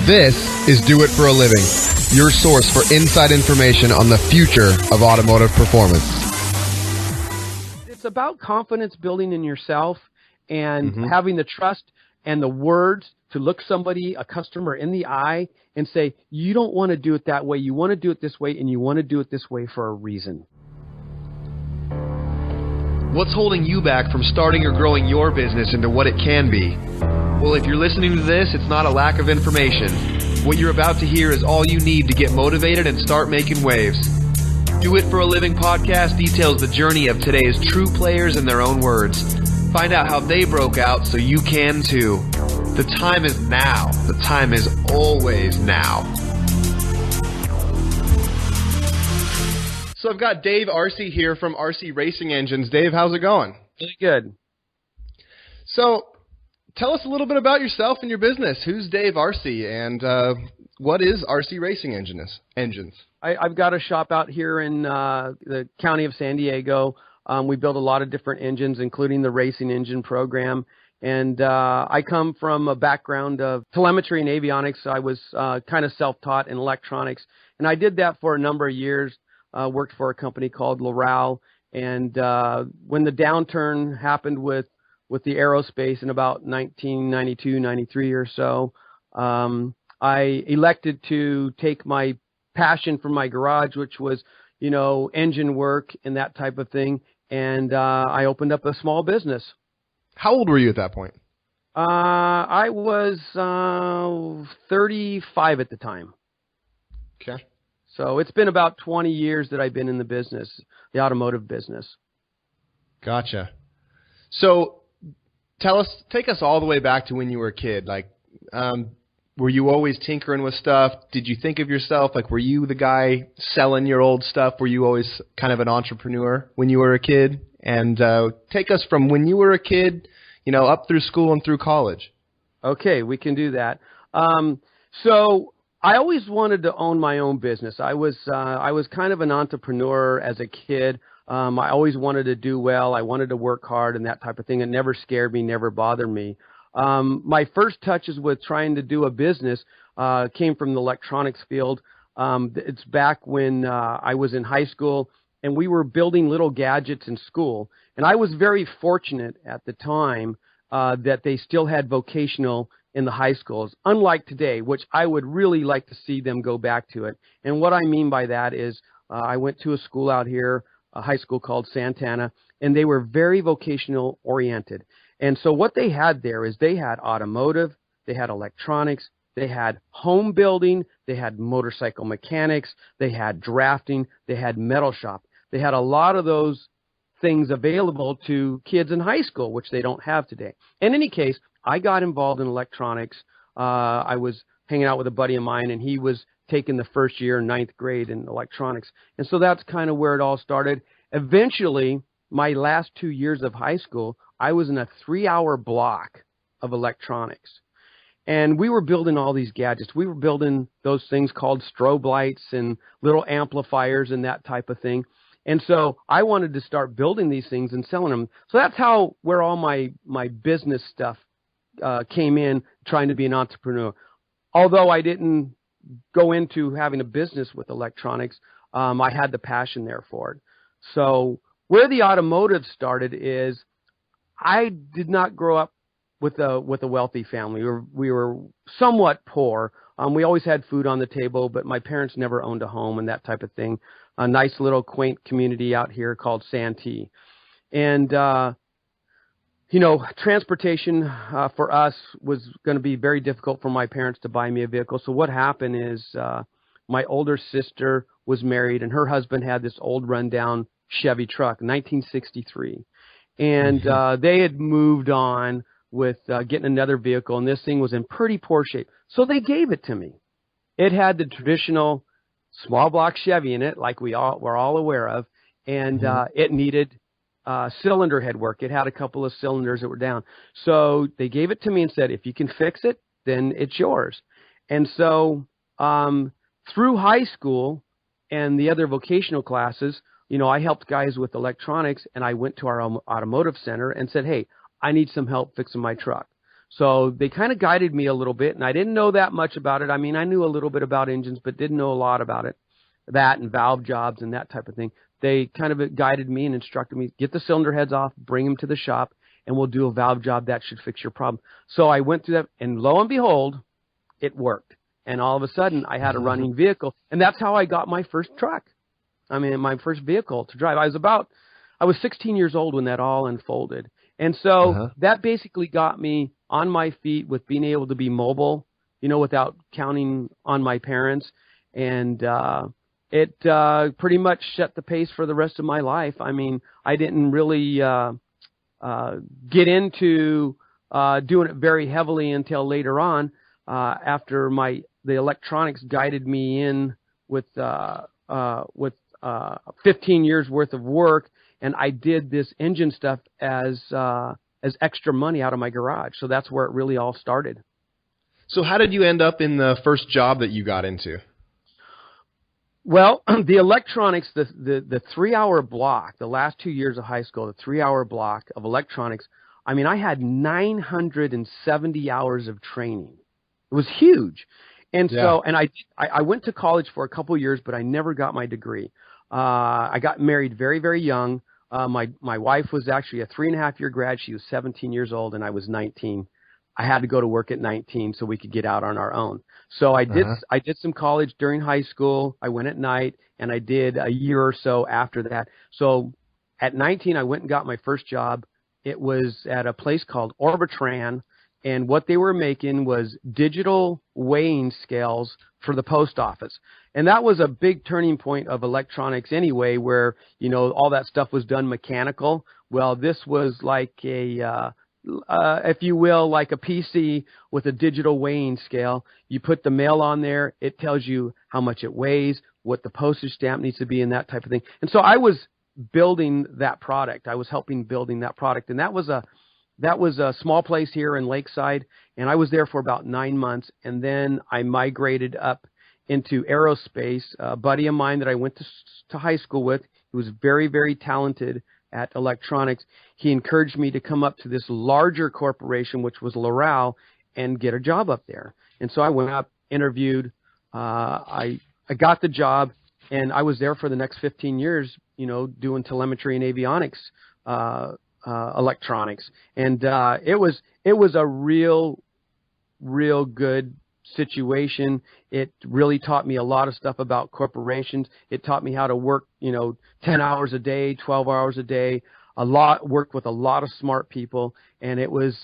This is Do It for a Living, your source for inside information on the future of automotive performance. It's about confidence building in yourself and having the trust and the words to look somebody, a customer, in the eye and say, you don't want to do it that way. You want to do it this way, and you want to do it this way for a reason. What's holding you back from starting or growing your business into what it can be? Well, if you're listening to this, it's not a lack of information. What you're about to hear is all you need to get motivated and start making waves. Do It for a Living podcast details the journey of today's true players in their own words. Find out how they broke out so you can too. The time is now. The time is always now. So I've got Dave Arce here from Arce Racing Engines. Dave, how's it going? Really good. So tell us a little bit about yourself and your business. Who's Dave Arce, and what is Arce Racing Engines? I've got a shop out here in the county of San Diego. We build a lot of different engines, including the racing engine program. And I come from a background of telemetry and avionics. I was kind of self-taught in electronics. And I did that for a number of years, worked for a company called Loral. And when the downturn happened with the aerospace in about 1992, 93 or so, I elected to take my passion from my garage, which was, engine work and that type of thing. And I opened up a small business. How old were you at that point? I was 35 at the time. Okay. So it's been about 20 years that I've been in the business, the automotive business. Gotcha. So take us all the way back to when you were a kid. Like, were you always tinkering with stuff? Did you think of yourself, were you the guy selling your old stuff? Were you always kind of an entrepreneur when you were a kid? And take us from when you were a kid, up through school and through college. Okay, we can do that. So I always wanted to own my own business. I was kind of an entrepreneur as a kid. I always wanted to do well. I wanted to work hard and that type of thing. It never scared me, never bothered me. My first touches with trying to do a business came from the electronics field. It's back when I was in high school, and we were building little gadgets in school. And I was very fortunate at the time that they still had vocational in the high schools, unlike today, which I would really like to see them go back to it. And what I mean by that is I went to a school out here, a high school called Santana, and they were very vocational oriented. And so what they had there is they had automotive, they had electronics, they had home building, they had motorcycle mechanics, they had drafting, they had metal shop. They had a lot of those things available to kids in high school, which they don't have today. In any case, I got involved in electronics. I was hanging out with a buddy of mine, and he was taking the first year, 9th grade in electronics. And so that's kind of where it all started. Eventually, my last 2 years of high school, I was in a 3-hour block of electronics. And we were building all these gadgets. We were building those things called strobe lights and little amplifiers and that type of thing. And so I wanted to start building these things and selling them. So that's where all my business stuff came in, trying to be an entrepreneur. Although I didn't go into having a business with electronics, I had the passion there for it. So where the automotive started is I did not grow up with a wealthy family. We were somewhat poor. We always had food on the table, but my parents never owned a home and that type of thing. A nice little quaint community out here called Santee. And, transportation for us was going to be very difficult for my parents to buy me a vehicle. So what happened is my older sister was married, and her husband had this old rundown Chevy truck, 1963. And they had moved on with getting another vehicle, and this thing was in pretty poor shape. So they gave it to me. It had the traditional small block Chevy in it, like we're all aware of, and it needed cylinder head work. It had a couple of cylinders that were down. So they gave it to me and said, if you can fix it, then it's yours. And so through high school and the other vocational classes, I helped guys with electronics, and I went to our automotive center and said, hey, I need some help fixing my truck. So they kind of guided me a little bit, and I didn't know that much about it. I mean, I knew a little bit about engines, but didn't know a lot about it, that and valve jobs and that type of thing. They kind of guided me and instructed me, get the cylinder heads off, bring them to the shop, and we'll do a valve job. That should fix your problem. So I went through that, and lo and behold, it worked. And all of a sudden, I had a running vehicle, and that's how I got my first truck. I mean, my first vehicle to drive. I was 16 years old when that all unfolded. And so that basically got me on my feet with being able to be mobile, without counting on my parents. And it pretty much set the pace for the rest of my life. I mean, I didn't really get into doing it very heavily until later on, after the electronics guided me in with 15 years worth of work. And I did this engine stuff as extra money out of my garage. So that's where it really all started. So how did you end up in the first job that you got into? Well, the electronics, the 3-hour block, the last 2 years of high school, the 3-hour block of electronics, I mean, I had 970 hours of training. It was huge. And so, and I went to college for a couple years, but I never got my degree. I got married very, very young. My wife was actually a 3.5-year grad. She was 17 years old, and I was 19. I had to go to work at 19 so we could get out on our own. So I did some college during high school. I went at night, and I did a year or so after that. So at 19, I went and got my first job. It was at a place called Orbitran, and what they were making was digital weighing scales for the post office. And that was a big turning point of electronics anyway, where, all that stuff was done mechanical. Well, this was like if you will, like a PC with a digital weighing scale. You put the mail on there. It tells you how much it weighs, what the postage stamp needs to be, and that type of thing. And so I was building that product. I was helping building that product. And that was a small place here in Lakeside, and I was there for about 9 months, and then I migrated up into aerospace. A buddy of mine that I went to high school with, who was very, very talented at electronics, he encouraged me to come up to this larger corporation, which was Loral, and get a job up there. And so I went up, interviewed, I got the job, and I was there for the next 15 years, doing telemetry and avionics electronics. And it was a real good situation. It really taught me a lot of stuff about corporations. It taught me how to work, 10 hours a day, 12 hours a day, worked with a lot of smart people, and it was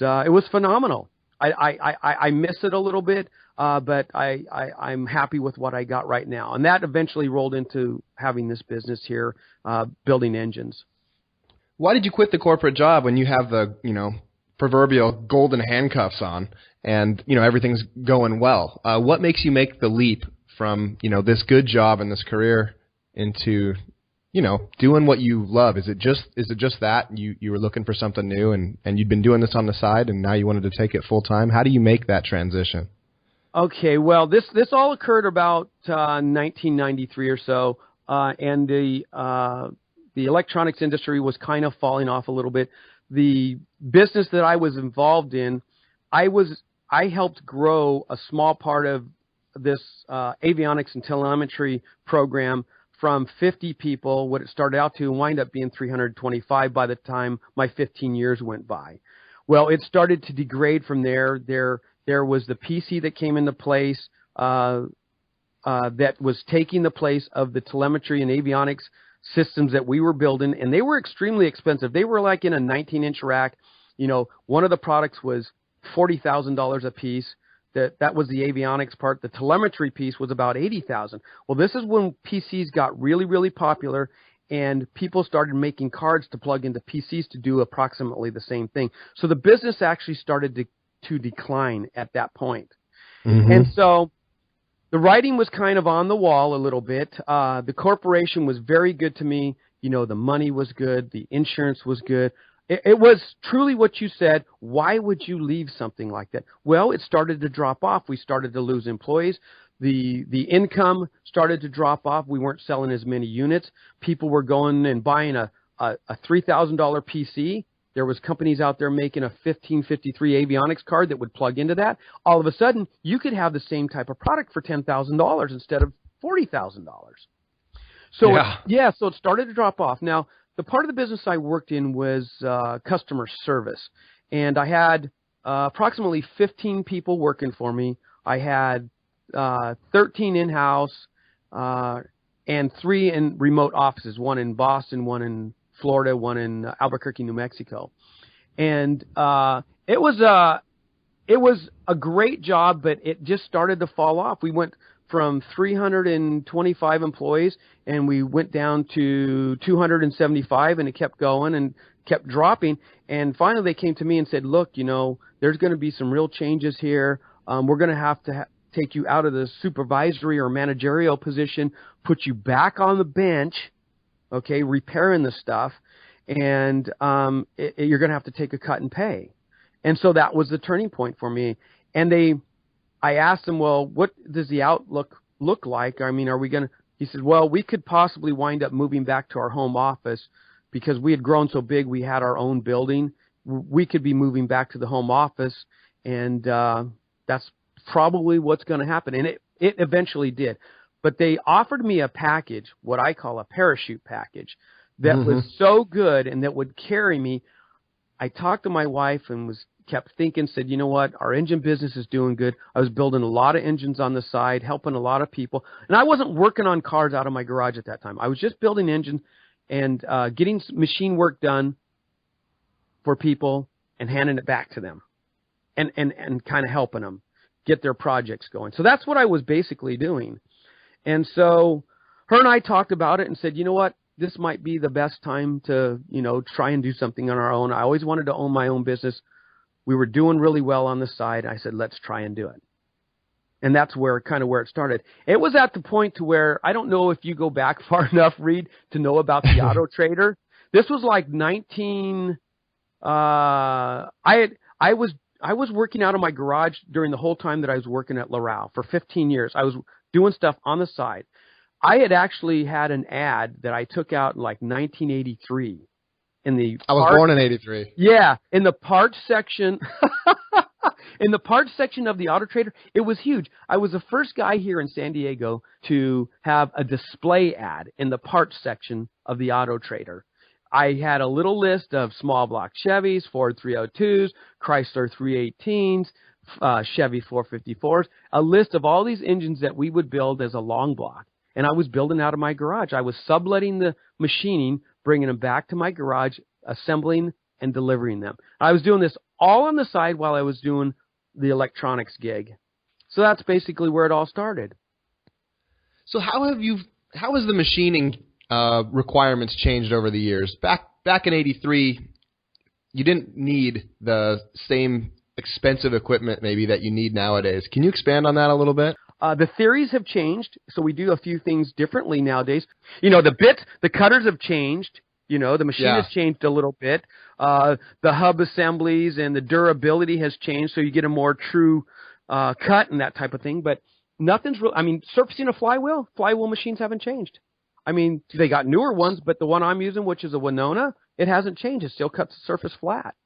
phenomenal. I miss it a little bit, but I'm happy with what I got right now. And that eventually rolled into having this business here, building engines. Why did you quit the corporate job when you have the, proverbial golden handcuffs on and, everything's going well? What makes you make the leap from, this good job and this career into, doing what you love? Is it just that you were looking for something new and you'd been doing this on the side and now you wanted to take it full time? How do you make that transition? Okay, well, this all occurred about 1993 or so, and the electronics industry was kind of falling off a little bit. The business that I was involved in, I helped grow a small part of this avionics and telemetry program from 50 people, what it started out to, and wind up being 325 by the time my 15 years went by. Well, it started to degrade from there. There was the PC that came into place that was taking the place of the telemetry and avionics systems that we were building, and they were extremely expensive. They were like in a 19-inch rack. One of the products was $40,000 a piece. That was the avionics part. The telemetry piece was about $80,000. Well, this is when PCs got really, really popular, and people started making cards to plug into PCs to do approximately the same thing. So the business actually started to decline at that point. Mm-hmm. And so the writing was kind of on the wall a little bit. The corporation was very good to me. The money was good. The insurance was good. It was truly what you said. Why would you leave something like that? Well, it started to drop off. We started to lose employees. The income started to drop off. We weren't selling as many units. People were going and buying a $3,000 PC There was companies out there making a 1553 avionics card that would plug into that. All of a sudden, you could have the same type of product for $10,000 instead of $40,000. So so it started to drop off. Now, the part of the business I worked in was customer service, and I had approximately 15 people working for me. I had 13 in-house and 3 in remote offices, one in Boston, one in Florida, one in Albuquerque, New Mexico. And it was a great job, but it just started to fall off. We went from 325 employees, and we went down to 275, and it kept going and kept dropping. And finally, they came to me and said, look, there's going to be some real changes here. We're going to have to take you out of the supervisory or managerial position, put you back on the bench, okay, repairing the stuff, and you're going to have to take a cut in pay. And so that was the turning point for me. And I asked him, well, what does the outlook look like? I mean, are we going to, he said, well, we could possibly wind up moving back to our home office because we had grown so big, we had our own building. We could be moving back to the home office, and that's probably what's going to happen. And it eventually did. But they offered me a package, what I call a parachute package, that was so good and that would carry me. I talked to my wife and kept thinking, said, you know what, our engine business is doing good. I was building a lot of engines on the side, helping a lot of people. And I wasn't working on cars out of my garage at that time. I was just building engines and getting machine work done for people and handing it back to them and kind of helping them get their projects going. So that's what I was basically doing. And so her and I talked about it and said, you know what, this might be the best time to, try and do something on our own. I always wanted to own my own business. We were doing really well on the side. I said, let's try and do it. And that's where it started. It was at the point to where, I don't know if you go back far enough, Reed, to know about the Auto Trader. This was like I was working out of my garage during the whole time that I was working at Laral for 15 years. I was doing stuff on the side. I had actually had an ad that I took out in like 1983. I was born in 83. Yeah, in the parts section. In the parts section of the Auto Trader, it was huge. I was the first guy here in San Diego to have a display ad in the parts section of the Auto Trader. I had a little list of small block Chevys, Ford 302s, Chrysler 318s, Chevy 454s, a list of all these engines that we would build as a long block. And I was building out of my garage. I was subletting the machining, bringing them back to my garage, assembling and delivering them. I was doing this all on the side while I was doing the electronics gig. So that's basically where it all started. So how has the machining requirements changed over the years? Back in 83, you didn't need the same expensive equipment maybe that you need nowadays. Can you expand on that a little bit? The theories have changed, so we do a few things differently nowadays. The bits, the cutters have changed. The machine has changed a little bit. The hub assemblies and the durability has changed, so you get a more true cut and that type of thing. But nothing's real. I mean, surfacing a flywheel machines haven't changed. I mean, they got newer ones, but the one I'm using, which is a Winona, it hasn't changed. It still cuts the surface flat.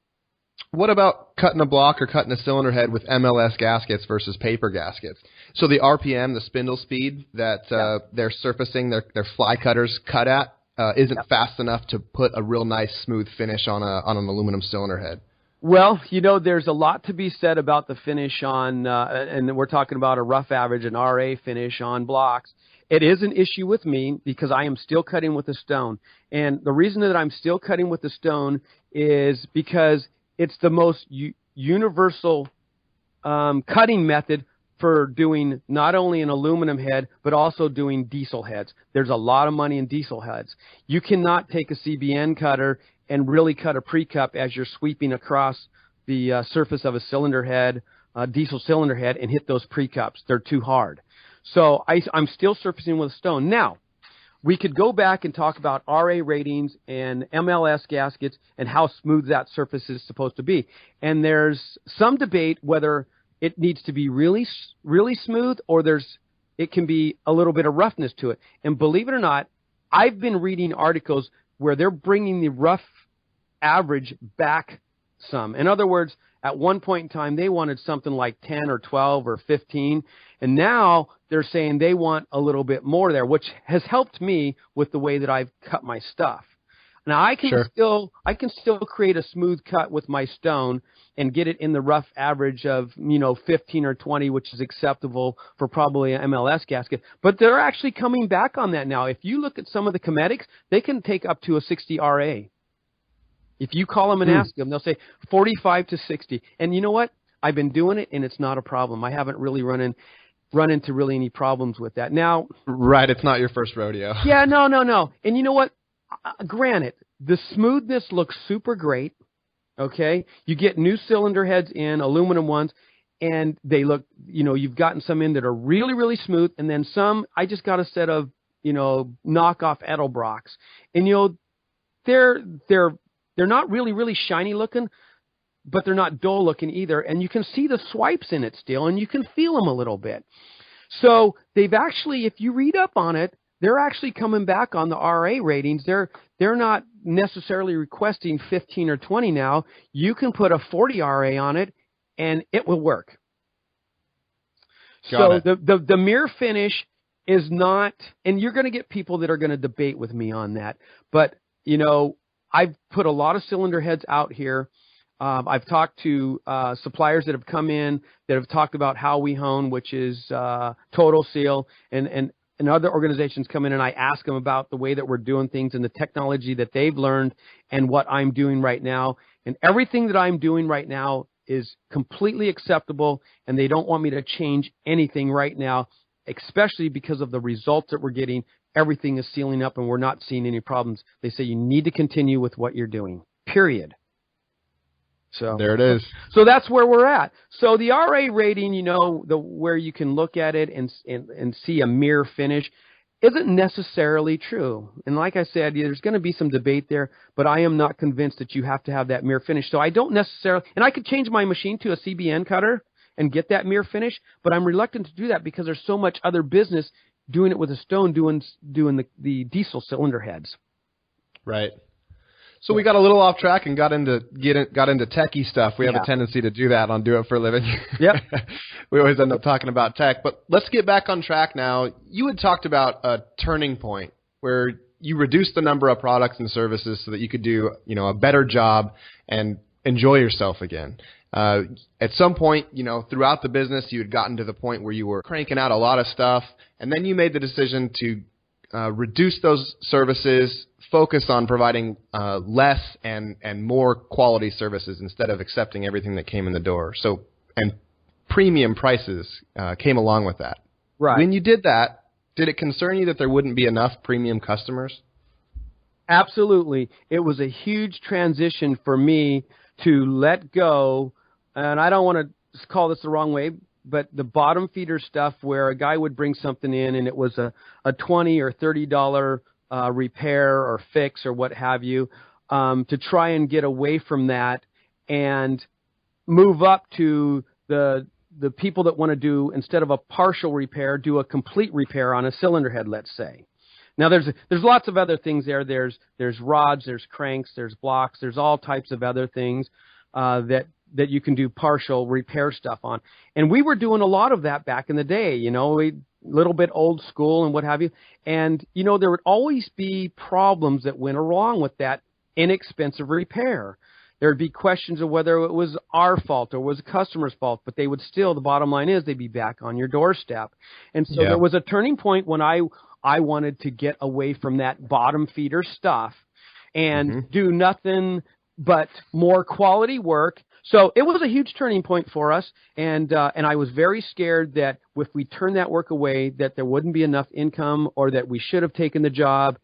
What about cutting a block or cutting a cylinder head with MLS gaskets versus paper gaskets? So the RPM, the spindle speed that they're surfacing their fly cutters cut at isn't fast enough to put a real nice smooth finish on an aluminum cylinder head. Well, there's a lot to be said about the finish on, and we're talking about a rough average, an RA finish on blocks. It is an issue with me because I am still cutting with a stone. And the reason that I'm still cutting with a stone is because it's the most universal cutting method for doing not only an aluminum head, but also doing diesel heads. There's a lot of money in diesel heads. You cannot take a CBN cutter and really cut a pre-cup as you're sweeping across the surface of a cylinder head, diesel cylinder head, and hit those pre-cups. They're too hard. So I'm still surfacing with a stone. Now, we could go back and talk about RA ratings and MLS gaskets and how smooth that surface is supposed to be. And there's some debate whether it needs to be really, really smooth or it can be a little bit of roughness to it. And believe it or not, I've been reading articles where they're bringing the rough average back some. In other words, at one point in time, they wanted something like 10 or 12 or 15, and now they're saying they want a little bit more there, which has helped me with the way that I've cut my stuff. Now I can still create a smooth cut with my stone and get it in the rough average of 15 or 20, which is acceptable for probably an MLS gasket. But they're actually coming back on that now. If you look at some of the Cometics, they can take up to a 60 RA. If you call them and ask them, they'll say 45 to 60. And you know what? I've been doing it, and it's not a problem. I haven't really run into really any problems with that. Now, right, it's not your first rodeo. Yeah, no. And you know what? Granted, the smoothness looks super great. Okay, you get new cylinder heads in, aluminum ones, and they look. You've gotten some in that are really, really smooth, and then some. I just got a set of knockoff Edelbrocks, and they're not really, really shiny looking, but they're not dull looking either. And you can see the swipes in it still, and you can feel them a little bit. So they've actually, if you read up on it, they're actually coming back on the RA ratings. They're not necessarily requesting 15 or 20 now. You can put a 40 RA on it, and it will work. Got it. The mirror finish is not, and you're going to get people that are going to debate with me on that. But, I've put a lot of cylinder heads out here. I've talked to suppliers that have come in that have talked about how we hone, which is Total Seal, and other organizations come in, and I ask them about the way that we're doing things and the technology that they've learned and what I'm doing right now. And everything that I'm doing right now is completely acceptable, and they don't want me to change anything right now, especially because of the results that we're getting. Everything is sealing up, and we're not seeing any problems. They say you need to continue with what you're doing, period. So there it is. So that's where we're at. So the RA rating, where you can look at it and see a mirror finish, isn't necessarily true. And like I said, there's going to be some debate there, but I am not convinced that you have to have that mirror finish. So I don't necessarily, and I could change my machine to a CBN cutter and get that mirror finish, but I'm reluctant to do that because there's so much other business doing it with a stone, doing the diesel cylinder heads. Right. So we got a little off track and got into techie stuff. We have a tendency to do that on Do It for a Living. Yep. We always end up talking about tech. But let's get back on track now. You had talked about a turning point where you reduced the number of products and services so that you could do a better job and enjoy yourself again. At some point, throughout the business, you had gotten to the point where you were cranking out a lot of stuff, and then you made the decision to reduce those services, focus on providing less and more quality services instead of accepting everything that came in the door. So, and premium prices came along with that. Right. When you did that, did it concern you that there wouldn't be enough premium customers? Absolutely. It was a huge transition for me to let go, and I don't want to call this the wrong way, but the bottom feeder stuff where a guy would bring something in and it was a $20 or $30 repair or fix or what have you, to try and get away from that and move up to the people that want to do, instead of a partial repair, do a complete repair on a cylinder head, let's say. Now there's lots of other things there. There's rods, there's cranks, there's blocks, there's all types of other things that you can do partial repair stuff on. And we were doing a lot of that back in the day, a little bit old school and what have you. And, there would always be problems that went wrong with that inexpensive repair. There would be questions of whether it was our fault or was a customer's fault, but they would still, the bottom line is they'd be back on your doorstep. And so there was a turning point when I wanted to get away from that bottom feeder stuff and do nothing but more quality work. So it was a huge turning point for us, and I was very scared that if we turned that work away, that there wouldn't be enough income or that we should have taken the job,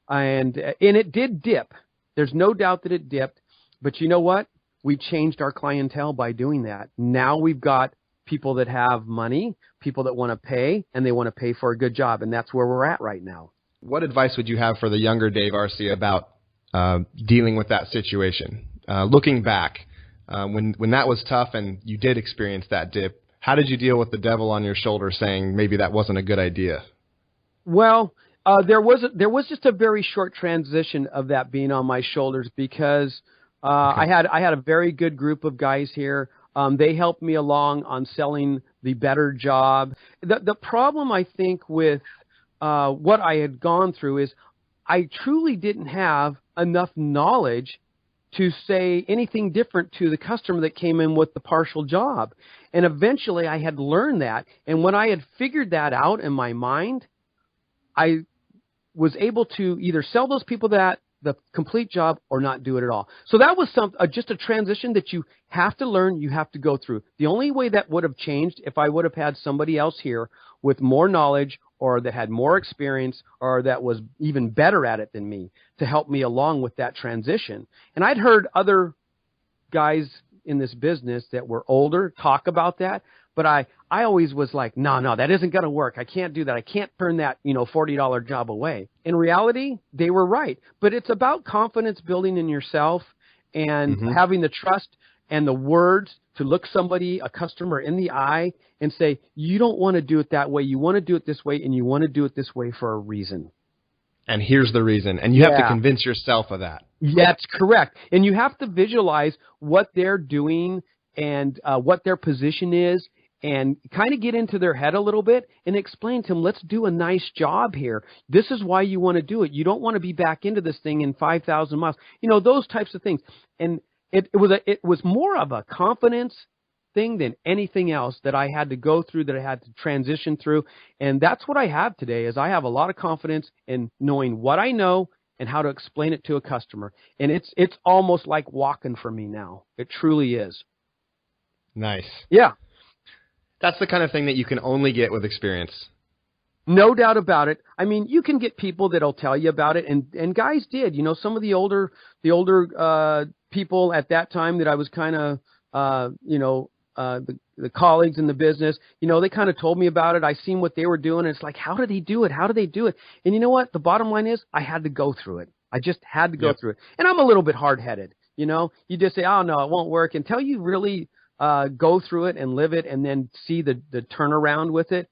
and it did dip. There's no doubt that it dipped, but you know what? We changed our clientele by doing that. Now we've got people that have money, people that want to pay, and they want to pay for a good job, and that's where we're at right now. What advice would you have for the younger Dave Arce about dealing with that situation? Looking back, when that was tough and you did experience that dip, how did you deal with the devil on your shoulder saying maybe that wasn't a good idea? Well, there was just a very short transition of that being on my shoulders because Okay. I had a very good group of guys here. They helped me along on selling the better job. The problem, I think, with what I had gone through is I truly didn't have enough knowledge to say anything different to the customer that came in with the partial job. And eventually I had learned that. And when I had figured that out in my mind, I was able to either sell those people the complete job or not do it at all. So that was just a transition that you have to learn, you have to go through. The only way that would have changed if I would have had somebody else here with more knowledge or that had more experience or that was even better at it than me to help me along with that transition. And I'd heard other guys in this business that were older talk about that, but I always was like, no, that isn't going to work. I can't do that. I can't turn that, $40 job away. In reality, they were right. But it's about confidence building in yourself and having the trust and the words to look a customer in the eye and say, you don't want to do it that way. You want to do it this way, and you want to do it this way for a reason. And here's the reason. And you have to convince yourself of that. That's correct. And you have to visualize what they're doing and what their position is, and kind of get into their head a little bit and explain to them, let's do a nice job here. This is why you want to do it. You don't want to be back into this thing in 5,000 miles. Those types of things. And it was more of a confidence thing than anything else that I had to go through, that I had to transition through. And that's what I have today, is I have a lot of confidence in knowing what I know and how to explain it to a customer. And it's almost like walking for me now. It truly is. Nice. Yeah. That's the kind of thing that you can only get with experience. No doubt about it. I mean, you can get people that'll tell you about it, and guys did. Some of the older people at that time that I was kind of, the colleagues in the business, they kind of told me about it. I seen what they were doing. And it's like, how did he do it? How do they do it? And you know what? The bottom line is, I had to go through it. I just had to go through it. And I'm a little bit hard-headed. You just say, oh no, it won't work, until you really go through it and live it and then see the turnaround with it.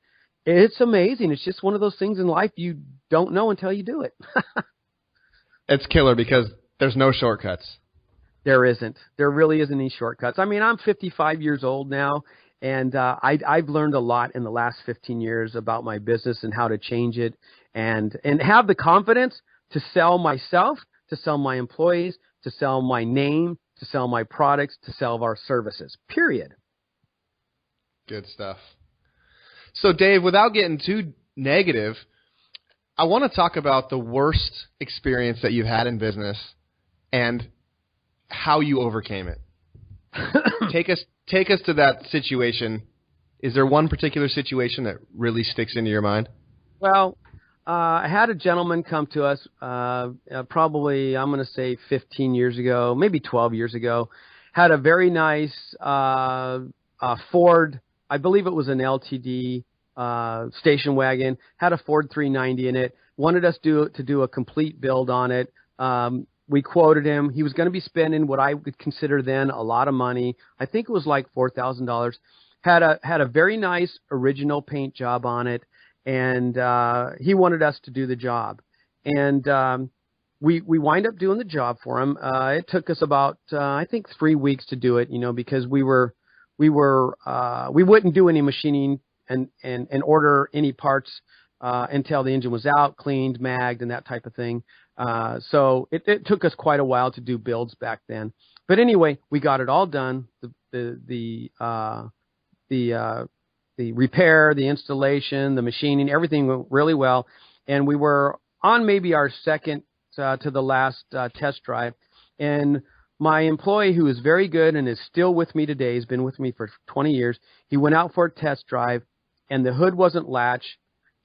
It's amazing. It's just one of those things in life you don't know until you do it. It's killer because there's no shortcuts. There isn't. There really isn't any shortcuts. I mean, I'm 55 years old now, and I've learned a lot in the last 15 years about my business and how to change it and have the confidence to sell myself, to sell my employees, to sell my name, to sell my products, to sell our services, period. Good stuff. So, Dave, without getting too negative, I want to talk about the worst experience that you had in business and how you overcame it. Take us to that situation. Is there one particular situation that really sticks into your mind? Well, I had a gentleman come to us probably, I'm going to say 15 years ago, maybe 12 years ago, had a very nice Ford, I believe it was an LTD station wagon, had a Ford 390 in it, wanted us to do a complete build on it. We quoted him. He was going to be spending what I would consider then a lot of money. I think it was like $4,000. Had a very nice original paint job on it. And he wanted us to do the job, and we wind up doing the job for him. It took us about I think 3 weeks to do it, because we wouldn't do any machining and order any parts until the engine was out, cleaned, magged, and that type of thing. So it took us quite a while to do builds back then. But anyway, we got it all done. The repair, the installation, the machining, everything went really well. And we were on maybe our second to the last test drive. And my employee, who is very good and is still with me today, has been with me for 20 years, he went out for a test drive, and the hood wasn't latched,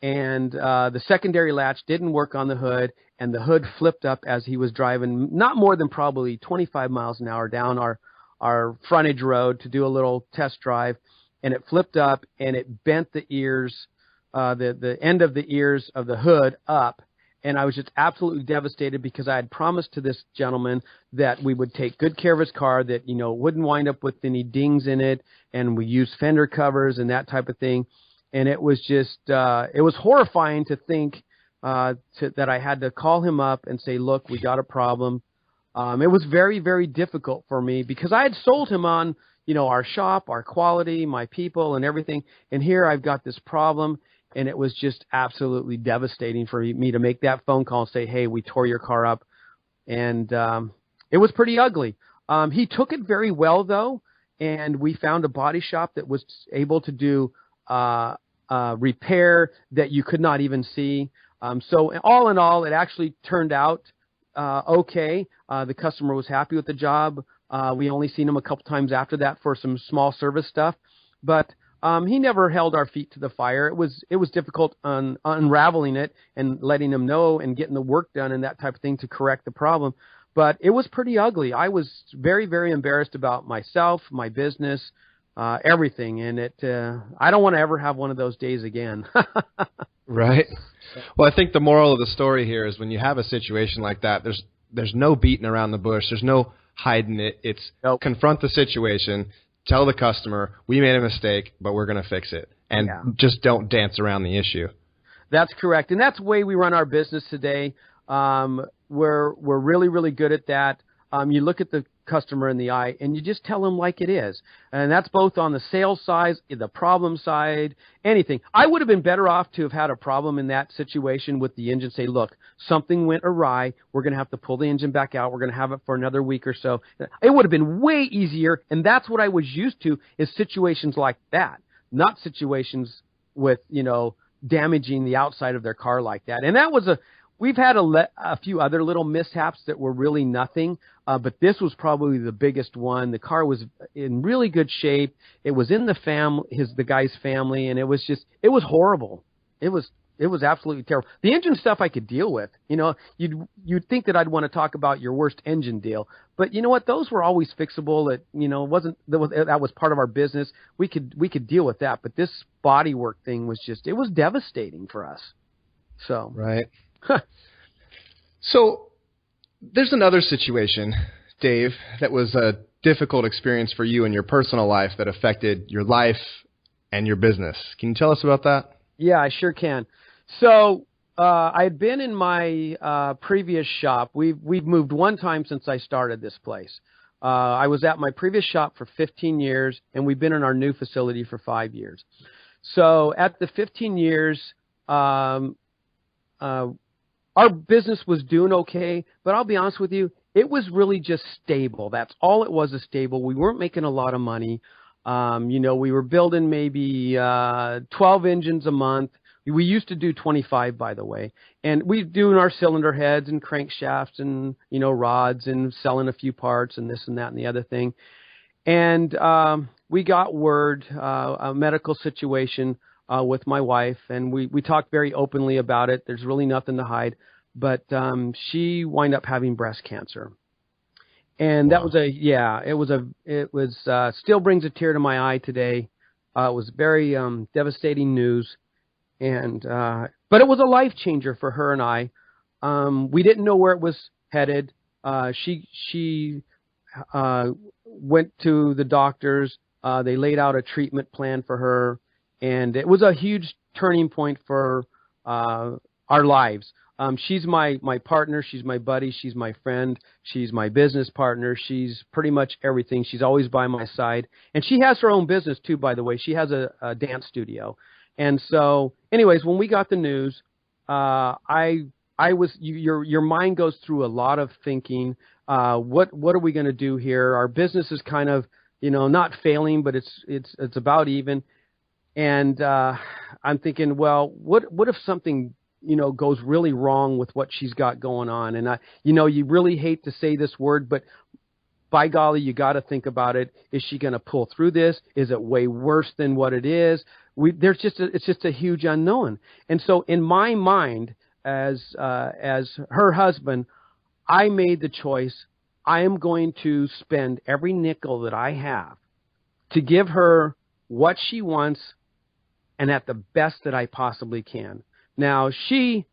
and the secondary latch didn't work on the hood, and the hood flipped up as he was driving not more than probably 25 miles an hour down our frontage road to do a little test drive. And it flipped up, and it bent the ears, the end of the ears of the hood up. And I was just absolutely devastated because I had promised to this gentleman that we would take good care of his car, that, wouldn't wind up with any dings in it, and we used fender covers and that type of thing. And it was just, it was horrifying to think that I had to call him up and say, look, we got a problem. It was very, very difficult for me because I had sold him on, our shop, our quality, my people, and everything. And here I've got this problem, and it was just absolutely devastating for me to make that phone call and say, hey, we tore your car up. And it was pretty ugly. He took it very well, though, and we found a body shop that was able to do repair that you could not even see. So all in all, it actually turned out okay. The customer was happy with the job. We only seen him a couple times after that for some small service stuff, but he never held our feet to the fire. It was difficult unraveling it and letting him know and getting the work done and that type of thing to correct the problem. But it was pretty ugly. I was very, very embarrassed about myself, my business, everything. And I don't want to ever have one of those days again. Right. Well, I think the moral of the story here is when you have a situation like that, there's no beating around the bush. There's no hiding it. It's confront the situation, tell the customer, we made a mistake, but we're going to fix it. And just don't dance around the issue. That's correct. And that's the way we run our business today. We're really, really good at that. You look at the customer in the eye and you just tell them like it is. And that's both on the sales side, the problem side, anything. I would have been better off to have had a problem in that situation with the engine. Say, look, something went awry. We're going to have to pull the engine back out. We're going to have it for another week or so. It would have been way easier. And that's what I was used to, is situations like that, not situations with, damaging the outside of their car like that. And that was we've had a few other little mishaps that were really nothing, but this was probably the biggest one. The car was in really good shape. It was in the guy's family, and it was horrible. It was absolutely terrible. The engine stuff I could deal with. You'd think that I'd want to talk about your worst engine deal, but you know what? Those were always fixable. That was part of our business. We could deal with that, but this bodywork thing was devastating for us. So right. So there's another situation, Dave, that was a difficult experience for you in your personal life that affected your life and your business. Can you tell us about that? Yeah, I sure can. So I had been in my previous shop. We've moved one time since I started this place. I was at my previous shop for 15 years, and we've been in our new facility for 5 years. So at the 15 years, our business was doing okay, but I'll be honest with you, it was really just stable. That's all it was, is stable. We weren't making a lot of money. We were building maybe 12 engines a month. We used to do 25, by the way. And we doing our cylinder heads and crankshafts and, rods and selling a few parts and this and that and the other thing. And we got word, a medical situation with my wife, and we talked very openly about it. There's really nothing to hide, but she wound up having breast cancer, and that was still brings a tear to my eye today. It was very devastating news, and but it was a life changer for her and I. We didn't know where it was headed. She went to the doctors. They laid out a treatment plan for her. And it was a huge turning point for our lives. She's my partner. She's my buddy. She's my friend. She's my business partner. She's pretty much everything. She's always by my side. And she has her own business, too, by the way. She has a dance studio. And so, anyways, when we got the news, your mind goes through a lot of thinking. What are we going to do here? Our business is kind of, not failing, but it's about even. And I'm thinking, well, what if something, goes really wrong with what she's got going on? And you really hate to say this word, but by golly, you got to think about it. Is she going to pull through this? Is it way worse than what it is? It's just a huge unknown. And so in my mind, as her husband, I made the choice. I am going to spend every nickel that I have to give her what she wants, and at the best that I possibly can. Now, she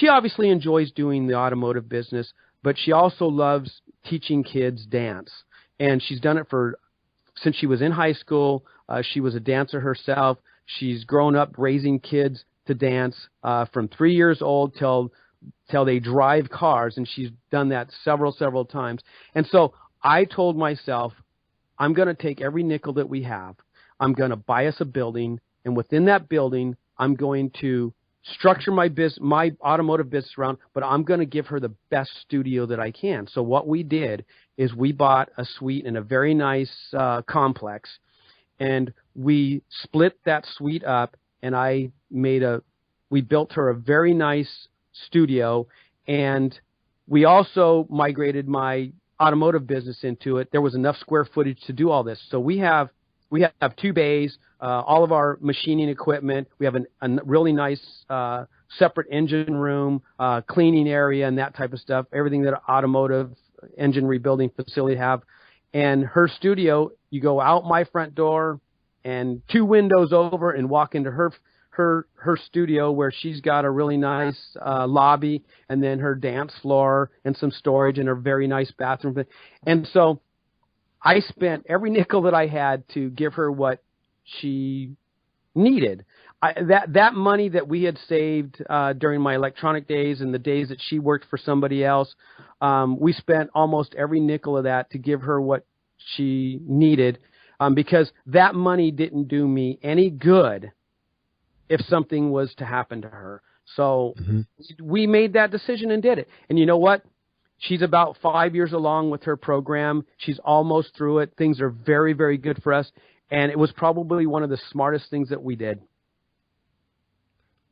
obviously enjoys doing the automotive business, but she also loves teaching kids dance. And she's done it since she was in high school. She was a dancer herself. She's grown up raising kids to dance from 3 years old till till they drive cars, and she's done that several times. And so I told myself, I'm going to take every nickel that we have. I'm going to buy us a building, and within that building, I'm going to structure my automotive business around, but I'm going to give her the best studio that I can. So what we did is we bought a suite in a very nice complex, and we split that suite up, and we built her a very nice studio, and we also migrated my automotive business into it. There was enough square footage to do all this. So we have 2 bays, all of our machining equipment. We have a really nice separate engine room, cleaning area, and that type of stuff. Everything that an automotive engine rebuilding facility have. And her studio, you go out my front door and 2 windows over and walk into her studio, where she's got a really nice lobby, and then her dance floor and some storage and a very nice bathroom. And so I spent every nickel that I had to give her what she needed. That money that we had saved during my electronic days and the days that she worked for somebody else, we spent almost every nickel of that to give her what she needed, because that money didn't do me any good if something was to happen to her. So we made that decision and did it. And you know what? She's about 5 years along with her program. She's almost through it. Things are very, very good for us. And it was probably one of the smartest things that we did.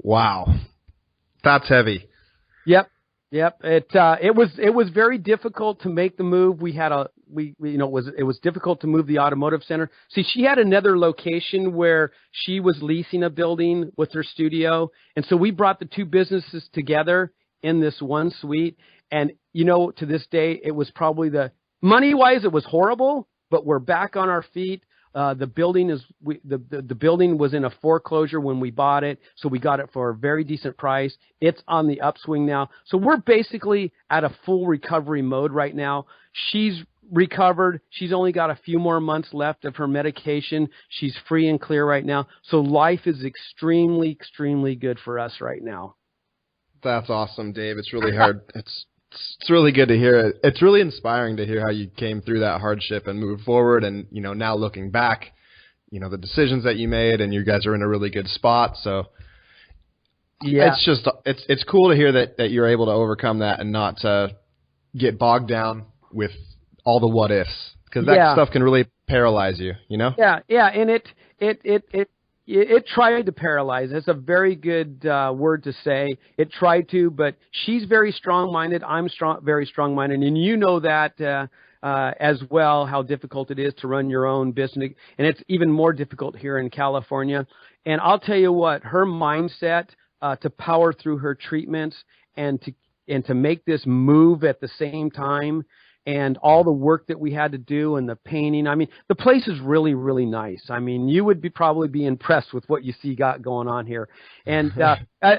Wow. That's heavy. Yep. It was very difficult to make the move. It was difficult to move the automotive center. See, she had another location where she was leasing a building with her studio, and so we brought the 2 businesses together in this one suite. And to this day, it was probably money-wise, it was horrible, but we're back on our feet. The building the building was in a foreclosure when we bought it, so we got it for a very decent price. It's on the upswing now, so we're basically at a full recovery mode right now. She's recovered. She's only got a few more months left of her medication. She's free and clear right now, so life is extremely, extremely good for us right now. That's awesome, Dave. It's really hard. It's really good to hear it. It's really inspiring to hear how you came through that hardship and moved forward. And, now looking back, the decisions that you made, and you guys are in a really good spot. So yeah, it's cool to hear that you're able to overcome that and not get bogged down with all the what ifs, because that stuff can really paralyze you, Yeah. And it tried to paralyze. That's a very good word to say. It tried to, but she's very strong-minded. I'm very strong-minded, and you know that as well, how difficult it is to run your own business, and it's even more difficult here in California. And I'll tell you what, her mindset to power through her treatments and to make this move at the same time, and all the work that we had to do and the painting. I mean, the place is really, really nice. I mean, you would probably be impressed with what you see got going on here. And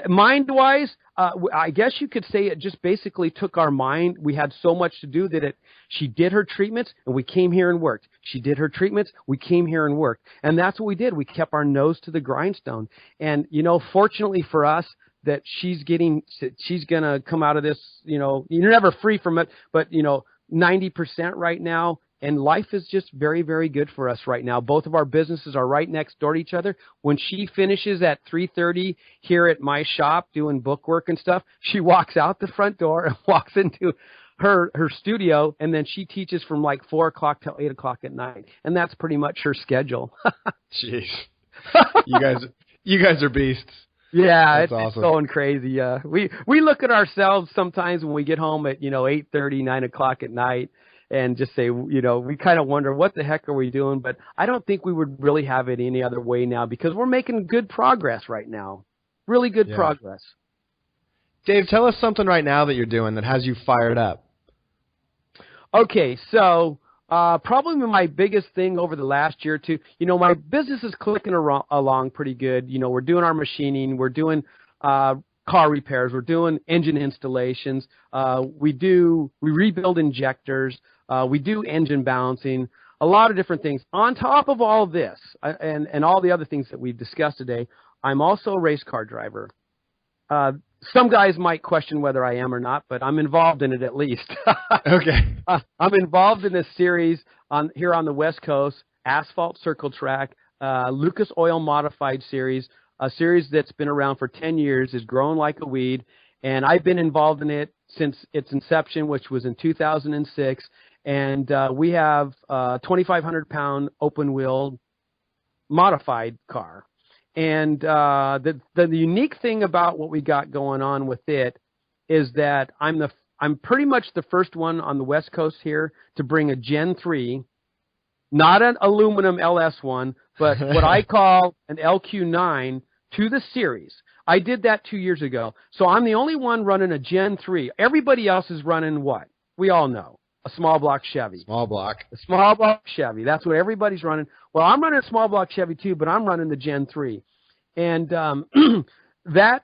mind-wise, I guess you could say it just basically took our mind. We had so much to do that she did her treatments, and we came here and worked. She did her treatments, we came here and worked. And that's what we did. We kept our nose to the grindstone. And, fortunately for us, that she's going to come out of this, you're never free from it, but, 90% right now, and life is just very, very good for us right now. Both of our businesses are right next door to each other. When she finishes at 3:30 here at my shop doing bookwork and stuff, she walks out the front door and walks into her studio, and then she teaches from like 4 o'clock till 8 o'clock at night, and that's pretty much her schedule. Jeez, you guys are beasts. Yeah, it's going crazy. We look at ourselves sometimes when we get home at 8:30, 9 o'clock at night, and just say, we kind of wonder what the heck are we doing. But I don't think we would really have it any other way now, because we're making good progress right now, really good progress. Dave, tell us something right now that you're doing that has you fired up. Okay, so probably my biggest thing over the last year or two, my business is clicking along pretty good. We're doing our machining, we're doing car repairs, we're doing engine installations, we rebuild injectors, we do engine balancing, a lot of different things. On top of all this, and all the other things that we've discussed today, I'm also a race car driver. some guys might question whether I am or not, but I'm involved in it at least. Okay. I'm involved in this series here on the West Coast, Asphalt Circle Track, Lucas Oil Modified series, a series that's been around for 10 years, is growing like a weed, and I've been involved in it since its inception, which was in 2006, and we have a 2,500-pound open-wheel modified car. And the unique thing about what we got going on with it is that I'm pretty much the first one on the West Coast here to bring a Gen 3, not an aluminum LS1, but what I call an LQ9 to the series. I did that 2 years ago. So I'm the only one running a Gen 3. Everybody else is running what? We all know. A small block Chevy. Small block. A small block Chevy. That's what everybody's running. Well, I'm running a small block Chevy too, but I'm running the Gen 3. And that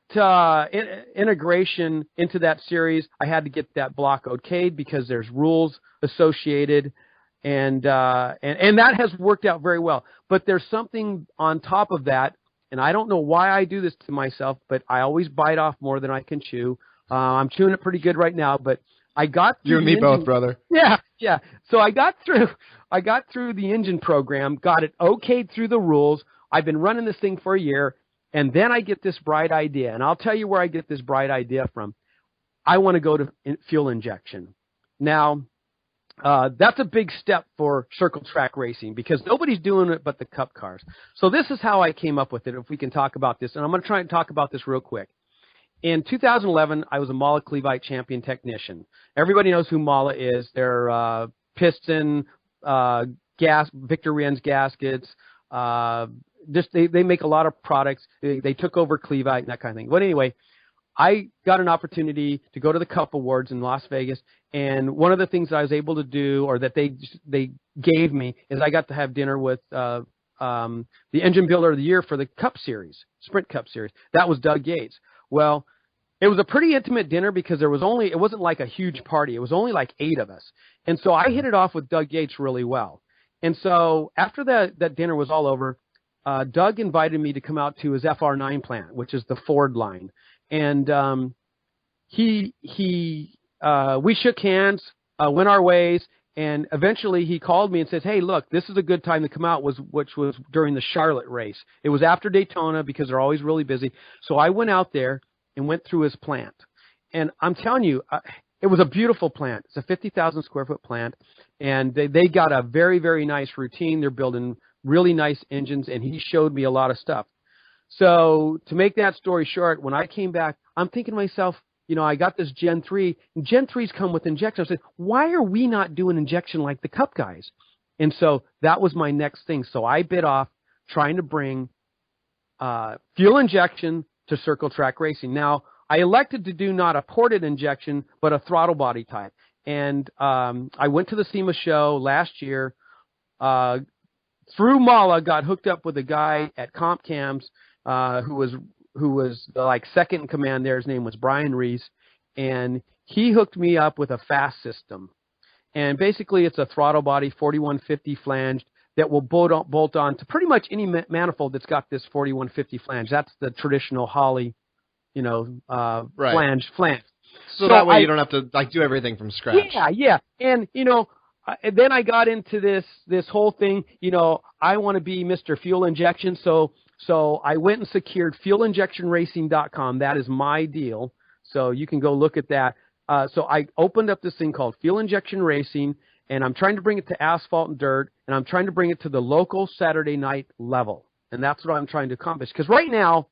integration into that series, I had to get that block okayed because there's rules associated, and that has worked out very well. But there's something on top of that, and I don't know why I do this to myself, but I always bite off more than I can chew. I'm chewing it pretty good right now, but I got through you and me both, brother. Yeah. So I got through the engine program, got it okayed through the rules. I've been running this thing for a year, and then I get this bright idea, and I'll tell you where I get this bright idea from. I want to go to fuel injection. Now, that's a big step for circle track racing because nobody's doing it but the Cup cars. So this is how I came up with it, if we can talk about this, and I'm going to try and talk about this real quick. In 2011, I was a Mala Clevite champion technician. Everybody knows who Mala is. They're piston, Victor Rienz gaskets. They make a lot of products. They took over Clevite and that kind of thing. But anyway, I got an opportunity to go to the Cup Awards in Las Vegas, and one of the things I was able to do, or that they gave me, is I got to have dinner with the engine builder of the year for the Cup Series, Sprint Cup Series. That was Doug Yates. Well, it was a pretty intimate dinner because it wasn't like a huge party. It was only like 8 of us. And so I hit it off with Doug Yates really well. And so after that dinner was all over, Doug invited me to come out to his FR9 plant, which is the Ford line. And we shook hands, went our ways, and eventually he called me and says, "Hey, look, this is a good time to come out," which was during the Charlotte race. It was after Daytona because they're always really busy. So I went out there and went through his plant. And I'm telling you, it was a beautiful plant. It's a 50,000 square foot plant, and they got a very, very nice routine. They're building really nice engines, and he showed me a lot of stuff. So to make that story short, when I came back, I'm thinking to myself, I got this Gen 3, and Gen 3s come with injection. I said, why are we not doing injection like the Cup guys? And so that was my next thing. So I bit off trying to bring fuel injection to circle track racing. Now, I elected to do not a ported injection, but a throttle body type. And I went to the SEMA show last year, through Mala, got hooked up with a guy at Comp Cams who was like second in command there. His name was Brian Reese, and he hooked me up with a fast system. And basically, it's a throttle body 4150 flanged that will bolt on to pretty much any manifold that's got this 4150 flange. That's the traditional Holley, flange. So that way you don't have to do everything from scratch. Yeah. And then I got into this whole thing. I want to be Mr. Fuel Injection, so I went and secured fuelinjectionracing.com. That is my deal. So you can go look at that. So I opened up this thing called Fuel Injection Racing, and I'm trying to bring it to asphalt and dirt, and I'm trying to bring it to the local Saturday night level. And that's what I'm trying to accomplish. Because right now,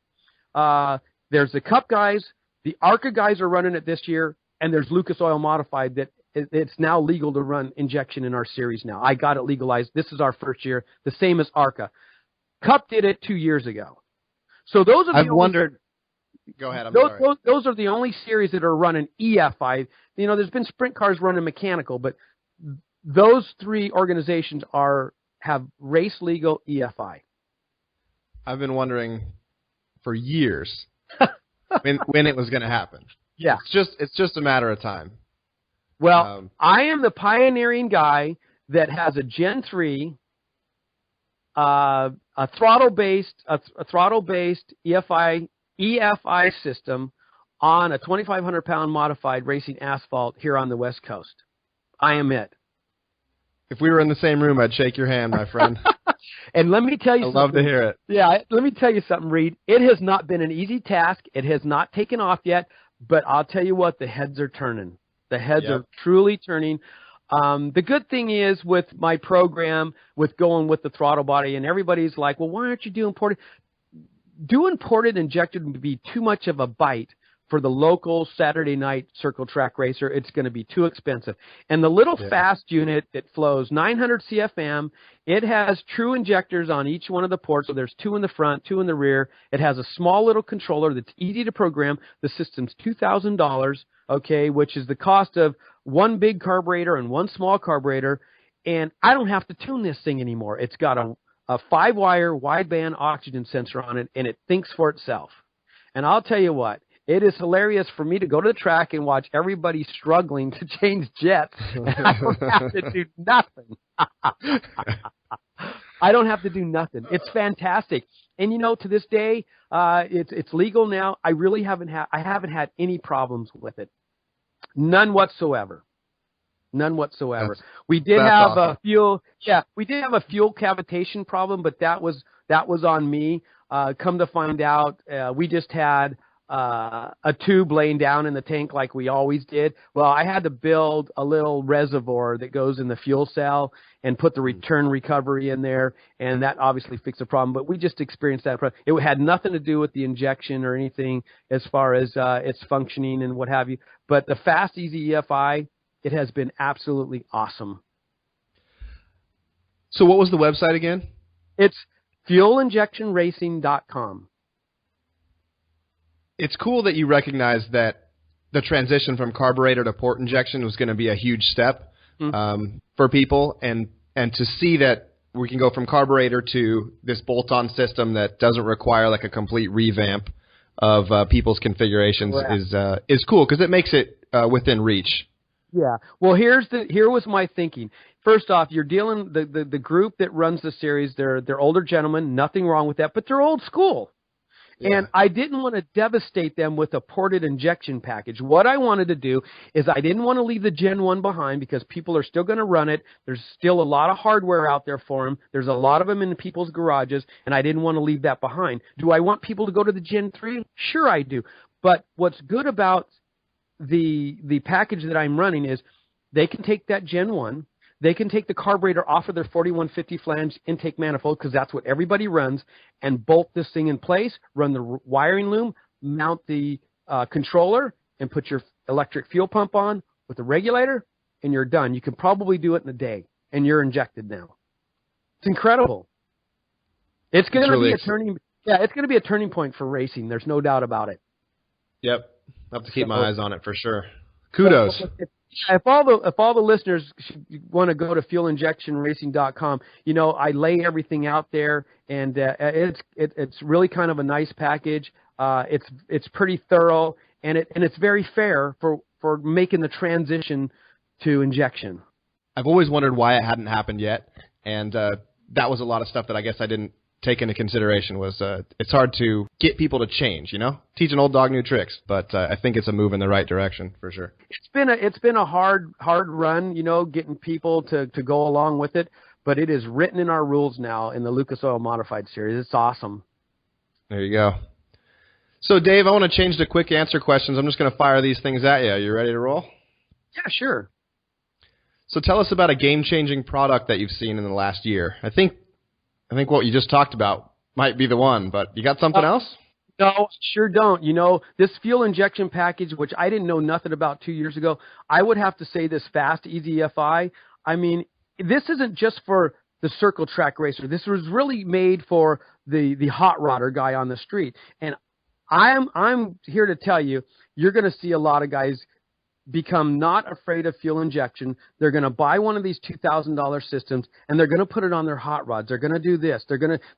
there's the Cup guys, the Arce guys are running it this year, and there's Lucas Oil Modified that it's now legal to run injection in our series now. I got it legalized. This is our first year, the same as Arce. Cup did it 2 years ago. So those are Go ahead. Those are the only series that are running EFI. There's been sprint cars running mechanical, but those 3 organizations have race legal EFI. I've been wondering for years when it was going to happen. Yeah, it's just a matter of time. Well, I am the pioneering guy that has a Gen 3, a throttle based EFI system on a 2,500-pound modified racing asphalt here on the West Coast. I am it. If we were in the same room, I'd shake your hand, my friend. And let me tell you something. I'd love to hear it. Yeah, let me tell you something, Reed. It has not been an easy task. It has not taken off yet, but I'll tell you what, the heads are turning. The heads are truly turning. The good thing is with my program, with going with the throttle body, and everybody's like, well, why aren't you doing ported? Doing ported injected would be too much of a bite for the local Saturday night circle track racer. It's going to be too expensive. And the little fast unit that flows 900 CFM, it has true injectors on each one of the ports. So there's 2 in the front, 2 in the rear. It has a small little controller that's easy to program. The system's $2,000, okay, which is the cost of one big carburetor and one small carburetor. And I don't have to tune this thing anymore. It's got a 5-wire wideband oxygen sensor on it, and it thinks for itself. And I'll tell you what, it is hilarious for me to go to the track and watch everybody struggling to change jets. And I don't have to do nothing. I don't have to do nothing. It's fantastic. And, you know, to this day, it's legal now. I really haven't had any problems with it. None whatsoever. None whatsoever. We did have awesome. We did have a fuel cavitation problem, but that was on me. Come to find out, we just had a tube laying down in the tank like we always did. Well, I had to build a little reservoir that goes in the fuel cell and put the return recovery in there, and that obviously fixed the problem. But we just experienced that problem. It had nothing to do with the injection or anything as far as its functioning and what have you. But the Fast Easy EFI, it has been absolutely awesome. So what was the website again? It's fuelinjectionracing.com. It's cool that you recognize that the transition from carburetor to port injection was going to be a huge step for people, and to see that we can go from carburetor to this bolt-on system that doesn't require like a complete revamp of people's configurations is cool, because it makes it within reach. Yeah. Well, here was my thinking. First off, you're dealing the group that runs the series. They're older gentlemen. Nothing wrong with that, but they're old school. Yeah. And I didn't want to devastate them with a ported injection package. What I wanted to do is I didn't want to leave the Gen 1 behind, because people are still going to run it. There's still a lot of hardware out there for them. There's a lot of them in people's garages, and I didn't want to leave that behind. Do I want people to go to the Gen 3? Sure I do. But what's good about the package that I'm running is they can take that Gen 1, they can take the carburetor off of their 4150 flange intake manifold, because that's what everybody runs, and bolt this thing in place, run the wiring loom, mount the controller, and put your electric fuel pump on with the regulator, and you're done. You can probably do it in a day, and you're injected now. It's incredible. It's going to be it's going to be a turning point for racing. There's no doubt about it. Yep. I'll have to keep my eyes on it for sure. Kudos. If all the listeners want to go to fuelinjectionracing.com, you know, I lay everything out there, and it's really kind of a nice package. It's pretty thorough, and it's very fair for making the transition to injection. I've always wondered why it hadn't happened yet, and that was a lot of stuff that I guess I didn't take into consideration. Was it's hard to get people to change, you know, teach an old dog new tricks, but I think it's a move in the right direction for sure. It's been a hard run, you know, getting people to go along with it, but it is written in our rules now in the Lucas Oil Modified series. It's awesome. There you go. So Dave, I want to change to quick answer questions. I'm just going to fire these things at you. Are you ready to roll? Yeah, sure. So tell us about a game-changing product that you've seen in the last year. I think what you just talked about might be the one, but you got something else? No, sure don't. You know, this fuel injection package, which I didn't know nothing about 2 years ago, I would have to say this Fast Easy EFI, I mean, this isn't just for the circle track racer. This was really made for the hot rodder guy on the street. And I'm here to tell you, you're going to see a lot of guys become not afraid of fuel injection. They're going to buy one of these $2,000 systems, and they're going to put it on their hot rods. They're going to do this.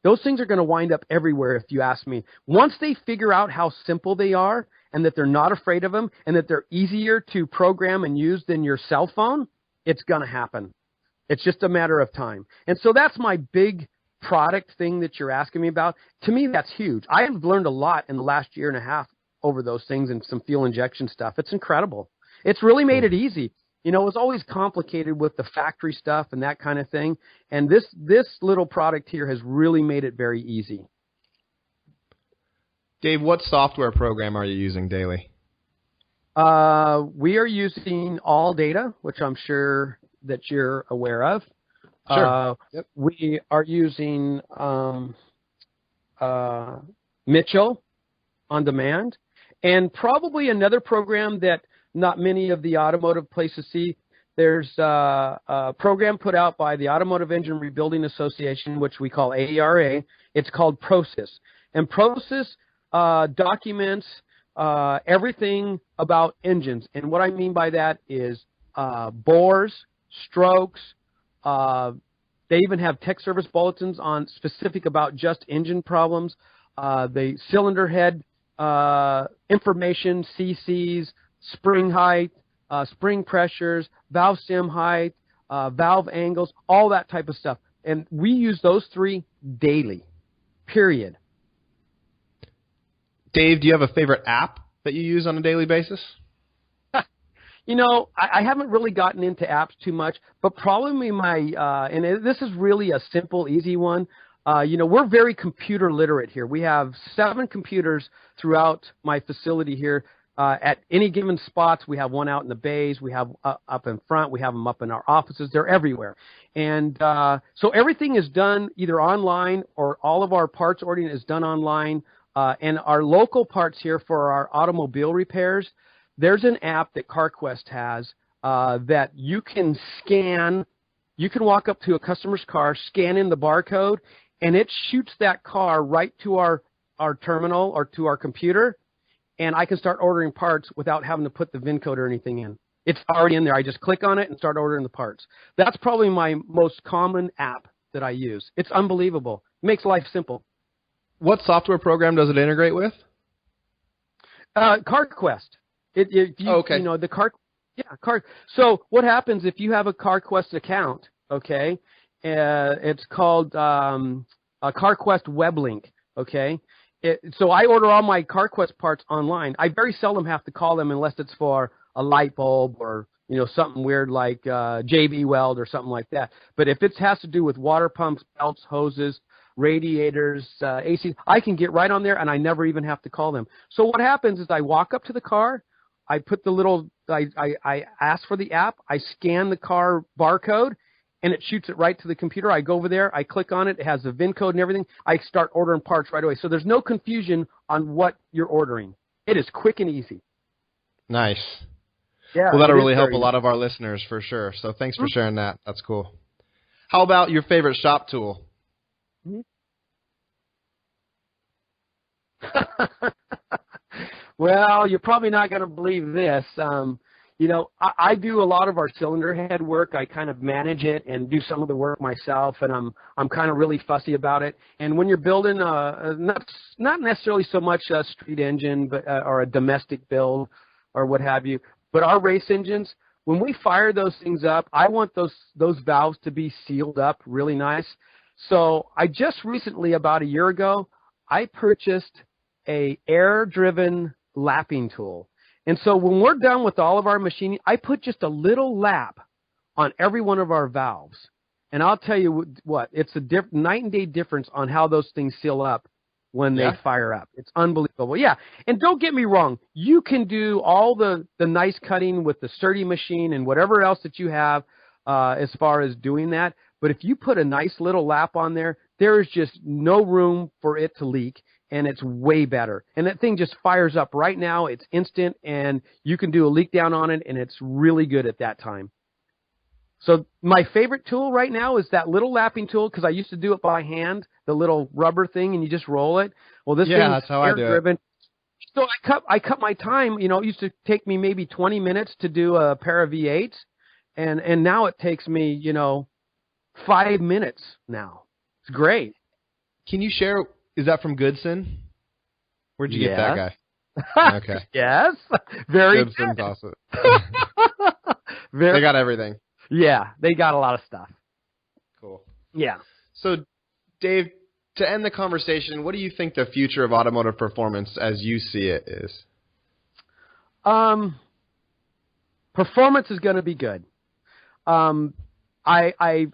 Those things are going to wind up everywhere, if you ask me. Once they figure out how simple they are, and that they're not afraid of them, and that they're easier to program and use than your cell phone, it's going to happen. It's just a matter of time. And so that's my big product thing that you're asking me about. To me, that's huge. I have learned a lot in the last year and a half over those things and some fuel injection stuff. It's incredible. It's really made it easy. You know, it was always complicated with the factory stuff and that kind of thing. And this little product here has really made it very easy. Dave, what software program are you using daily? We are using All Data, which I'm sure that you're aware of. Sure. Yep. We are using Mitchell on Demand, and probably another program that not many of the automotive places see. There's a program put out by the Automotive Engine Rebuilding Association, which we call AERA. It's called ProSys. And ProSys documents everything about engines. And what I mean by that is bores, strokes. They even have tech service bulletins on specific about just engine problems. The cylinder head information, CCs, spring height, spring pressures, valve stem height, valve angles, all that type of stuff. And we use those three daily, period. Dave, do you have a favorite app that you use on a daily basis? You know, I haven't really gotten into apps too much, but probably this is really a simple, easy one. You know, we're very computer literate here. We have 7 computers throughout my facility here. At any given spots, we have one out in the bays, we have up in front, we have them up in our offices. They're everywhere. And so everything is done either online, or all of our parts ordering is done online. And our local parts here for our automobile repairs, there's an app that CarQuest has that you can scan. You can walk up to a customer's car, scan in the barcode, and it shoots that car right to our terminal or to our computer, and I can start ordering parts without having to put the VIN code or anything in. It's already in there. I just click on it and start ordering the parts. That's probably my most common app that I use. It's unbelievable. It makes life simple. What software program does it integrate with? CarQuest. Okay. You know, the car. Yeah, car. So what happens if you have a CarQuest account? Okay, it's called a CarQuest web link. Okay, so I order all my CarQuest parts online. I very seldom have to call them unless it's for a light bulb or, you know, something weird like JB Weld or something like that. But if it has to do with water pumps, belts, hoses, radiators, AC, I can get right on there, and I never even have to call them. So what happens is I walk up to the car, I put the little, I ask for the app, I scan the car barcode, and it shoots it right to the computer. I go over there, I click on it, it has the VIN code and everything. I start ordering parts right away. So there's no confusion on what you're ordering. It is quick and easy. Nice. Yeah, well, that'll really help a lot of our listeners for sure. So thanks for sharing that. That's cool. How about your favorite shop tool? Well, you're probably not going to believe this. You know, I do a lot of our cylinder head work. I kind of manage it and do some of the work myself, and I'm kind of really fussy about it. And when you're building not necessarily so much a street engine, but or a domestic build or what have you, but our race engines, when we fire those things up, I want those valves to be sealed up really nice. So I just recently, about a year ago, I purchased a air-driven lapping tool. And so when we're done with all of our machining, I put just a little lap on every one of our valves. And I'll tell you what, it's a night and day difference on how those things seal up when they fire up. It's unbelievable. Yeah, and don't get me wrong. You can do all the nice cutting with the sturdy machine and whatever else that you have as far as doing that. But if you put a nice little lap on there, there is just no room for it to leak. And it's way better. And that thing just fires up right now. It's instant, and you can do a leak down on it, and it's really good at that time. So my favorite tool right now is that little lapping tool, because I used to do it by hand, the little rubber thing, and you just roll it. Well, this thing is air-driven. So I cut my time. You know, it used to take me maybe 20 minutes to do a pair of V8s, and now it takes me, you know, 5 minutes now. It's great. Can you share? Is that from Goodson? Where'd you get that guy? Okay. Yes. Very Goodson's good. awesome. They got everything. Yeah, they got a lot of stuff. Cool. Yeah. So, Dave, to end the conversation, what do you think the future of automotive performance as you see it is? Performance is going to be good. I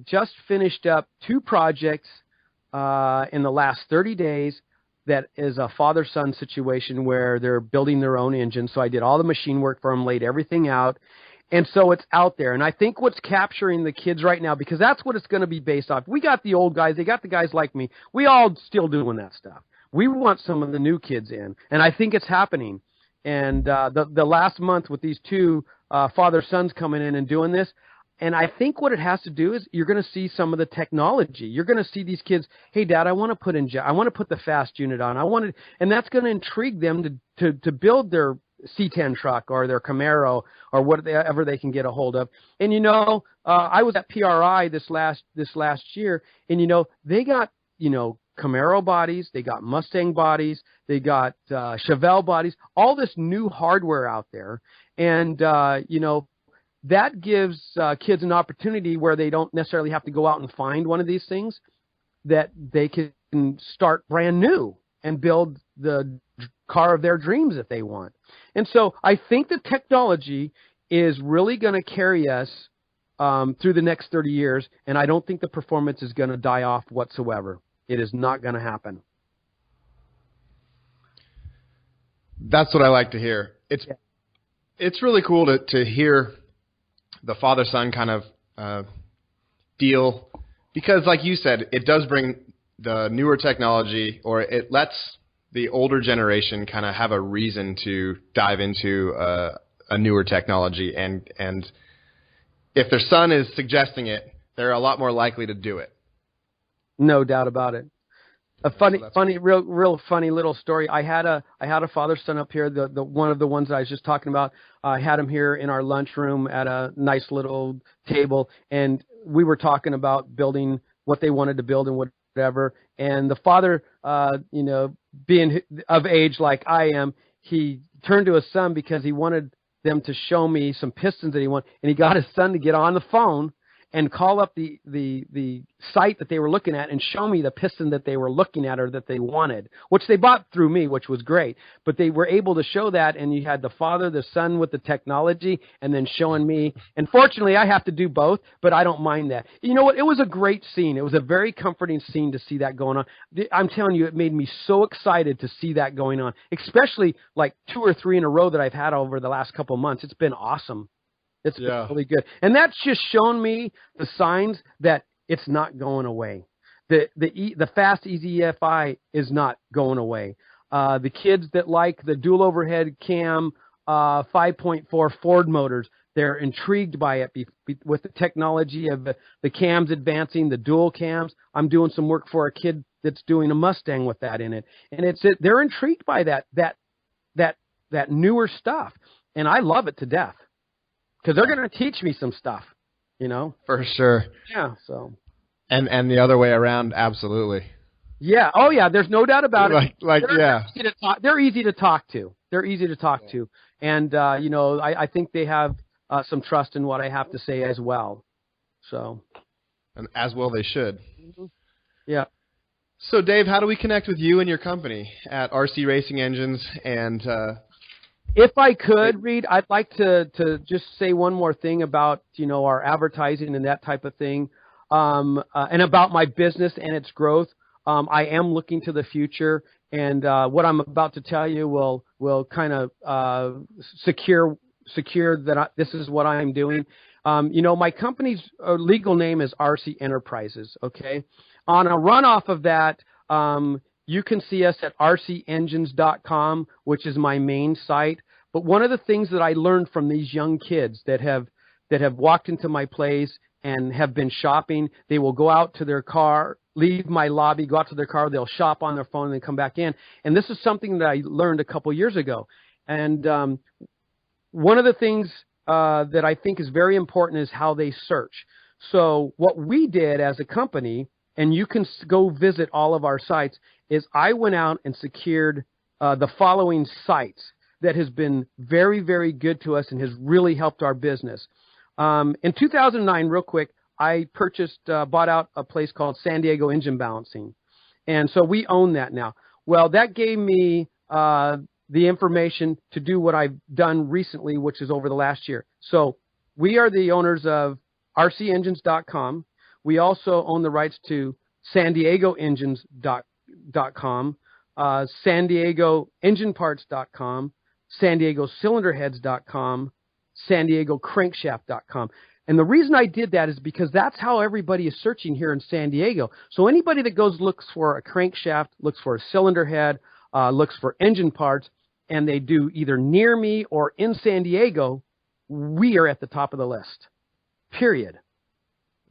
just finished up 2 projects in the last 30 days. That is a father-son situation where they're building their own engine. So I did all the machine work for them, laid everything out. And so it's out there. And I think what's capturing the kids right now, because that's what it's going to be based off. We got the old guys. They got the guys like me. We all still doing that stuff. We want some of the new kids in. And I think it's happening. And the last month with these 2 father-sons coming in and doing this, and I think what it has to do is you're going to see some of the technology. You're going to see these kids, hey, Dad, I want to put the fast unit on. And that's going to intrigue them to build their C10 truck or their Camaro or whatever they can get a hold of. And I was at PRI this last year, and they got Camaro bodies, they got Mustang bodies, they got Chevelle bodies, all this new hardware out there, and that gives kids an opportunity where they don't necessarily have to go out and find one of these things, that they can start brand new and build the car of their dreams if they want. And so I think the technology is really going to carry us through the next 30 years, and I don't think the performance is going to die off whatsoever. It is not going to happen. That's what I like to hear. It's really cool to hear the father-son kind of deal, because like you said, it does bring the newer technology, or it lets the older generation kind of have a reason to dive into a newer technology. And if their son is suggesting it, they're a lot more likely to do it. No doubt about it. Real funny little story. I had a father-son up here, the one of the ones that I was just talking about. I had him here in our lunchroom at a nice little table, and we were talking about building what they wanted to build and whatever. And the father, being of age like I am, he turned to his son because he wanted them to show me some pistons that he wanted, and he got his son to get on the phone and call up the site that they were looking at and show me the piston that they were looking at or that they wanted, which they bought through me, which was great. But they were able to show that, and you had the father, the son with the technology, and then showing me. And fortunately, I have to do both, but I don't mind that. You know what? It was a great scene. It was a very comforting scene to see that going on. I'm telling you, it made me so excited to see that going on, especially like 2 or 3 in a row that I've had over the last couple of months. It's been awesome. It's been really good. And that's just shown me the signs that it's not going away. The fast easy EFI is not going away. The kids that like the dual overhead cam 5.4 Ford motors, they're intrigued by it with the technology of the cams advancing, the dual cams. I'm doing some work for a kid that's doing a Mustang with that in it. And they're intrigued by that newer stuff. And I love it to death. Because they're going to teach me some stuff, For sure. Yeah. So. And the other way around, absolutely. Yeah. Oh, yeah. There's no doubt about it. They're easy to talk to. They're easy to talk to, and I think they have some trust in what I have to say as well. So. And as well they should. Mm-hmm. Yeah. So, Dave, how do we connect with you and your company at Arce Racing Engines and? If I could, Reed, I'd like to just say one more thing about, our advertising and that type of thing, and about my business and its growth. I am looking to the future, and what I'm about to tell you will kind of secure that this is what I'm doing. My company's legal name is Arce Enterprises, okay? On a runoff of that, you can see us at arceengines.com, which is my main site. But one of the things that I learned from these young kids that have walked into my place and have been shopping, they will go out to their car, leave my lobby, go out to their car, they'll shop on their phone, and then come back in. And this is something that I learned a couple years ago. And one of the things that I think is very important is how they search. So what we did as a company, and you can go visit all of our sites, is I went out and secured the following sites that has been very, very good to us and has really helped our business. In 2009, real quick, I bought out a place called San Diego Engine Balancing. And so we own that now. Well, that gave me the the information to do what I've done recently, which is over the last year. So we are the owners of arceengines.com. We also own the rights to San Diego Engines.com, San Diego EngineParts.com, San Diego CylinderHeads.com, San Diego Crankshaft.com. And the reason I did that is because that's how everybody is searching here in San Diego. So anybody that looks for a crankshaft, looks for a cylinder head, looks for engine parts, and they do either near me or in San Diego, we are at the top of the list. Period.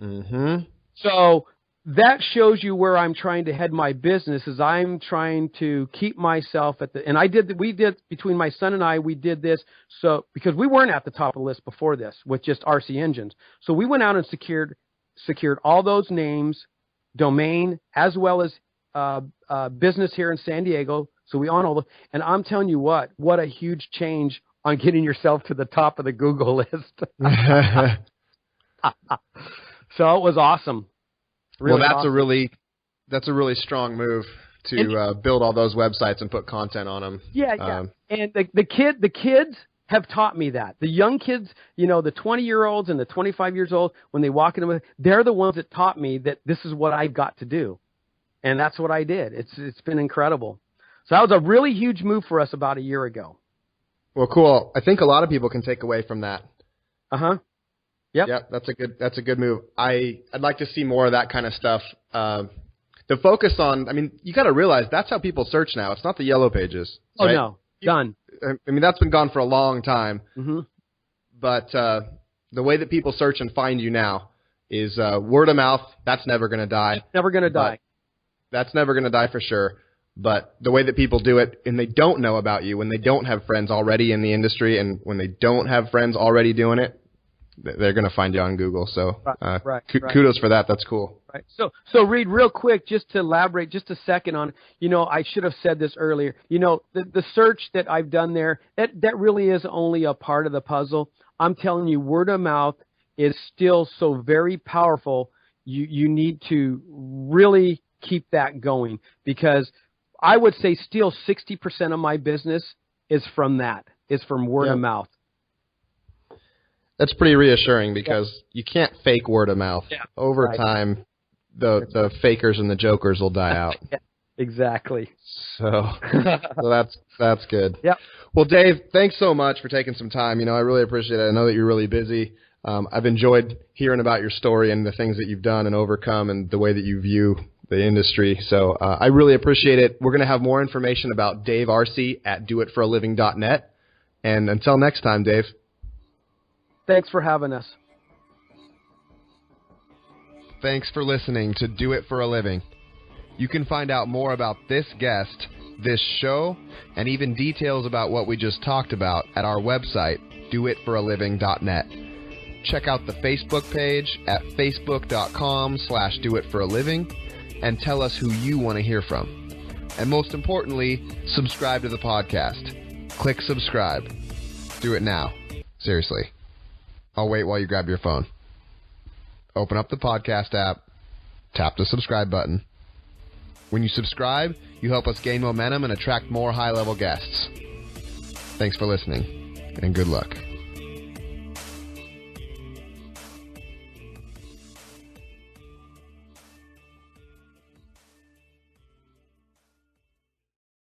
Mm-hmm. So that shows you where I'm trying to head my business. Is I'm trying to keep myself at the, and we did between my son and I, we did this so because we weren't at the top of the list before this with just RC engines. So we went out and secured all those names, domain, as well as business here in San Diego. So we own all the, and I'm telling you what a huge change on getting yourself to the top of the Google list. So it was awesome. Really that's awesome. That's a really strong move to build all those websites and put content on them. Yeah. And the kids have taught me that. The young kids, the 20-year-olds and the 25 years old, when they walk into, they're the ones that taught me that this is what I've got to do, and that's what I did. It's been incredible. So that was a really huge move for us about a year ago. Well, cool. I think a lot of people can take away from that. Yep. Yeah, that's a good move. I'd like to see more of that kind of stuff. The focus on, you got to realize that's how people search now. It's not the yellow pages. Oh, right? no. Done. That's been gone for a long time. Mm-hmm. But the way that people search and find you now is word of mouth. That's never going to die. It's never going to die. That's never going to die for sure. But the way that people do it, and they don't know about you, when they don't have friends already in the industry, and when they don't have friends already doing it, they're going to find you on Google. So kudos for that. That's cool. Right. So Reed, real quick, just to elaborate just a second on, I should have said this earlier. The search that I've done there, that really is only a part of the puzzle. I'm telling you, word of mouth is still so very powerful. You need to really keep that going, because I would say still 60% of my business is from word of mouth. That's pretty reassuring, because you can't fake word of mouth. Yeah. Over time, the fakers and the jokers will die out. Yeah, exactly. So that's good. Yeah. Well, Dave, thanks so much for taking some time. I really appreciate it. I know that you're really busy. I've enjoyed hearing about your story and the things that you've done and overcome, and the way that you view the industry. So I really appreciate it. We're going to have more information about Dave Arce at doitforaliving.net. And until next time, Dave. Thanks for having us. Thanks for listening to Do It for a Living. You can find out more about this guest, this show, and even details about what we just talked about at our website, doitforaliving.net. Check out the Facebook page at facebook.com/doitforaliving and tell us who you want to hear from. And most importantly, subscribe to the podcast. Click subscribe. Do it now. Seriously. I'll wait while you grab your phone. Open up the podcast app. Tap the subscribe button. When you subscribe, you help us gain momentum and attract more high-level guests. Thanks for listening, and good luck.